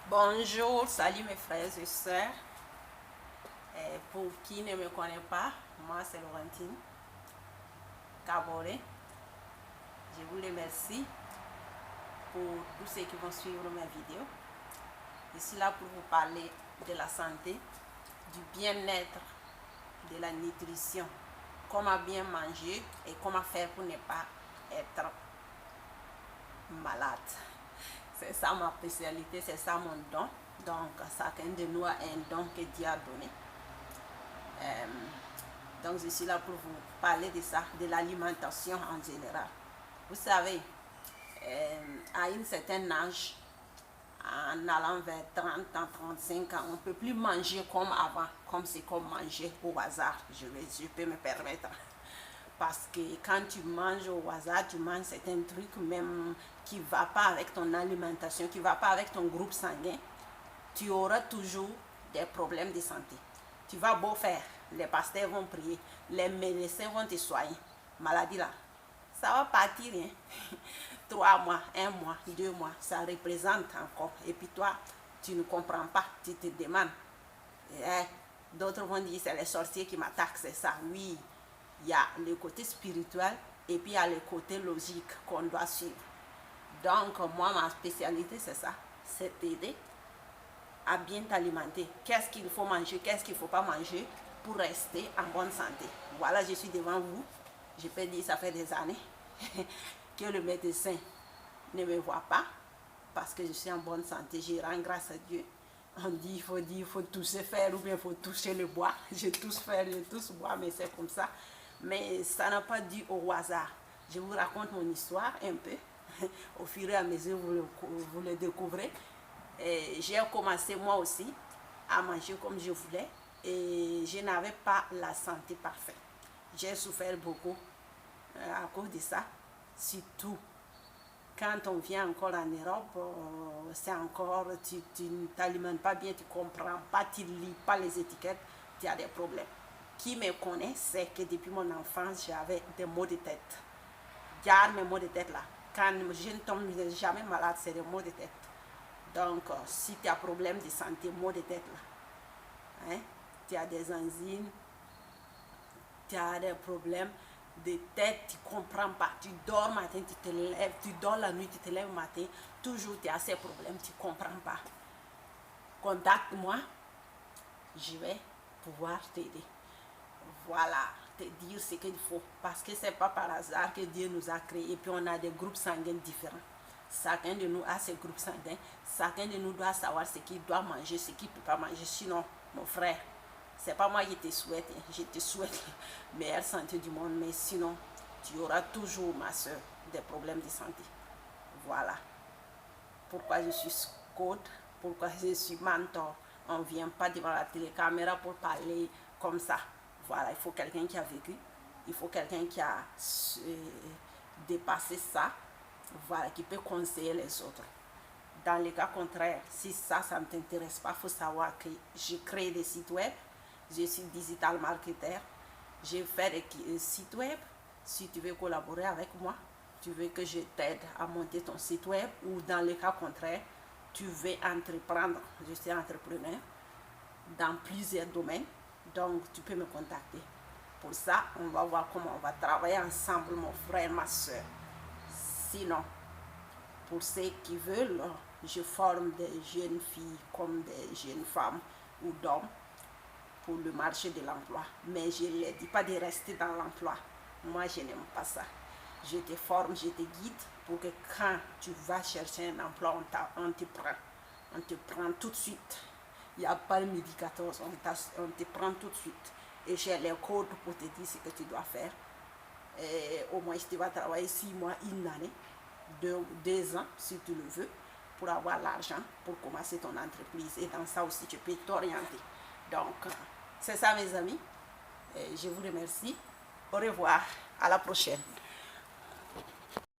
Bonjour, salut mes frères et sœurs. Pour qui ne me connaît pas, moi c'est Laurentine Caboret. Je vous remercie pour tous ceux qui vont suivre mes vidéos. Je suis là pour vous parler de la santé, du bien-être, de la nutrition, comment bien manger et comment faire pour ne pas être malade. C'est ça ma spécialité, c'est ça mon don. Donc, chacun de nous a un don que Dieu a donné. Donc, je suis là pour vous parler de ça, de l'alimentation en général. Vous savez, à un certain âge, en allant vers 30 ans, 35 ans, on ne peut plus manger comme avant, comme c'est comme manger au hasard, je peux me permettre. Parce que quand tu manges au hasard, tu manges certains trucs même qui ne vont pas avec ton alimentation, qui ne vont pas avec ton groupe sanguin, tu auras toujours des problèmes de santé. Tu vas beau faire, les pasteurs vont prier, les médecins vont te soigner. Maladie là, ça va partir. Hein? 3 mois, 1 mois, 2 mois, ça représente encore. Et puis toi, tu ne comprends pas, tu te demandes. D'autres vont dire c'est les sorciers qui m'attaquent, c'est ça. Oui, il y a le côté spirituel et puis il y a le côté logique qu'on doit suivre. Donc moi, ma spécialité c'est ça, c'est t'aider à bien t'alimenter. Qu'est-ce qu'il faut manger, qu'est-ce qu'il ne faut pas manger pour rester en bonne santé. Voilà, je suis devant vous. Je peux dire ça fait des années que le médecin ne me voit pas parce que je suis en bonne santé. Je rends grâce à Dieu. On dit, il faut toucher faire ou bien il faut toucher le bois. Je touche faire, je touche bois, mais c'est comme ça. Mais ça n'a pas dû au hasard. Je vous raconte mon histoire un peu. Au fur et à mesure, vous le découvrez. J'ai commencé moi aussi à manger comme je voulais et je n'avais pas la santé parfaite. J'ai souffert beaucoup à cause de ça. Surtout quand on vient encore en Europe, c'est encore, tu ne t'alimentes pas bien, tu ne comprends pas, tu ne lis pas les étiquettes, tu as des problèmes. Qui me connaît sait que depuis mon enfance, j'avais des maux de tête. Garde mes maux de tête là. Quand je ne tombe jamais malade, c'est des maux de tête. Donc, si tu as problème de santé, maux de tête là, hein, tu as des enzymes, tu as des problèmes de tête, tu ne comprends pas. Tu dors matin, tu te lèves, tu dors la nuit, tu te lèves matin, toujours tu as ces problèmes, tu ne comprends pas. Contacte-moi, je vais pouvoir t'aider. Voilà, te dire ce qu'il faut. Parce que ce n'est pas par hasard que Dieu nous a créés et puis on a des groupes sanguins différents. Chacun de nous a ses groupes sanguins. Chacun de nous doit savoir ce qu'il doit manger, ce qu'il ne peut pas manger. Sinon, mon frère, c'est pas moi qui te souhaite. Je te souhaite la meilleure santé du monde. Mais sinon, tu auras toujours, ma soeur, des problèmes de santé. Voilà. Pourquoi je suis coach, pourquoi je suis mentor. On ne vient pas devant la télécaméra pour parler comme ça. Voilà, il faut quelqu'un qui a vécu. Il faut quelqu'un qui a dépassé ça. Voilà, qui peut conseiller les autres. Dans le cas contraire, si ça ne t'intéresse pas, il faut savoir que je crée des sites web. Je suis digital marketer. Je fais des sites web. Si tu veux collaborer avec moi, tu veux que je t'aide à monter ton site web ou dans le cas contraire, tu veux entreprendre. Je suis entrepreneur dans plusieurs domaines. Donc, tu peux me contacter. Pour ça, on va voir comment on va travailler ensemble, mon frère, ma soeur. Sinon, pour ceux qui veulent, je forme des jeunes filles comme des jeunes femmes ou d'hommes pour le marché de l'emploi. Mais je ne leur dis pas de rester dans l'emploi. Moi, je n'aime pas ça. Je te forme, je te guide pour que quand tu vas chercher un emploi, on te prend. On te prend tout de suite. Il n'y a pas de médicaments, on te prend tout de suite. Et j'ai les codes pour te dire ce que tu dois faire. Et au moins, tu vas travailler 6 mois, 1 année, 2 ans, si tu le veux, pour avoir l'argent, pour commencer ton entreprise. Et dans ça aussi, tu peux t'orienter. Donc, c'est ça, mes amis. Et je vous remercie. Au revoir. À la prochaine.